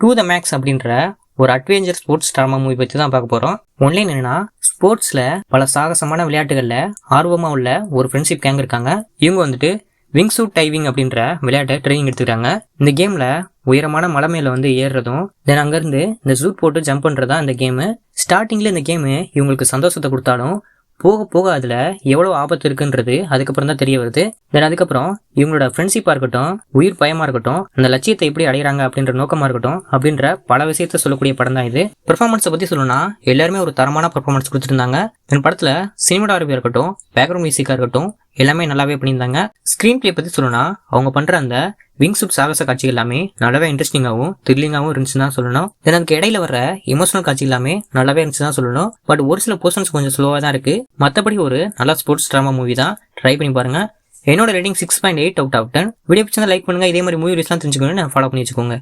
To the maths அப்படின்ற ஒரு adventure sports drama movie பற்றி தான் பார்க்க போகிறோம். ஒன்லைன் என்னன்னா, ஸ்போர்ட்ஸில் பல சாகசமான விளையாட்டுகளில் ஆர்வமாக உள்ள ஒரு ஃப்ரெண்ட்ஷிப் கேங் இருக்காங்க. இவங்க வந்துட்டு விங் சூட் டைவிங் அப்படின்ற விளையாட்டை ட்ரைனிங் எடுத்துக்கிறாங்க. இந்த கேமில் உயரமான மலை மேலே வந்து ஏறுறதும் தென் அங்கேருந்து இந்த சூட் போட்டு ஜம்ப் பண்ணுறது தான் இந்த கேமு. ஸ்டார்டிங்கில் இந்த கேமு இவங்களுக்கு சந்தோஷத்தை கொடுத்தாலும் போக போக அதில் எவ்வளோ ஆபத்து இருக்குன்றது அதுக்கப்புறம் தான் தெரிய வருது. தென் அதுக்கப்புறம் இவங்களோட ஃப்ரெண்ட்ஷிப்பாக இருக்கட்டும், உயிர் பயமாக இருக்கட்டும், அந்த லட்சியத்தை எப்படி அடைகிறாங்க அப்படின்ற நோக்கமாக இருக்கட்டும் அப்படின்ற பல விஷயத்த சொல்லக்கூடிய படம் தான் இது. பெர்ஃபார்மன்ஸை பற்றி சொல்லணும்னா எல்லாருமே ஒரு தரமான பெர்ஃபார்மன்ஸ் கொடுத்துருந்தாங்க. இந்த படத்தில் சினிமாட்டோகிராஃபியாக இருக்கட்டும், பேக்ரவுண்ட் மியூசிக்காக இருக்கட்டும் எல்லாமே நல்லாவே பண்ணியிருந்தாங்க. ஸ்க்ரீன் பிளே பற்றி சொல்லணும்னா அவங்க பண்ணுற அந்த விங் சூட் சாகச காட்சி எல்லாமே நல்லாவே இன்ட்ரெஸ்டிங்காகவும் த்ரில்லிங்காகவும் இருந்துச்சுன்னு தான் சொல்லணும். தென் அதுக்கு இடையில வர எமோஷனல் காட்சி எல்லாமே நல்லாவே இருந்துச்சு தான் சொல்லணும். பட் ஒரு சில போர்ஷன்ஸ் கொஞ்சம் ஸ்லோவாக தான் இருக்கு. மற்றபடி ஒரு நல்ல ஸ்போர்ட்ஸ் ட்ராமா மூவி தான். ட்ரை பண்ணி பாருங்க. என்னோட ரேட்டிங் 6.8 out of 10. வீடியோ பிடிச்சிருந்தா லைக் பண்ணுங்க. இதே மாதிரி மூவி ரிலீஸ்லாம் தெரிஞ்சுக்கணும்னு ஃபாலோ பண்ணி வச்சுக்கோங்க.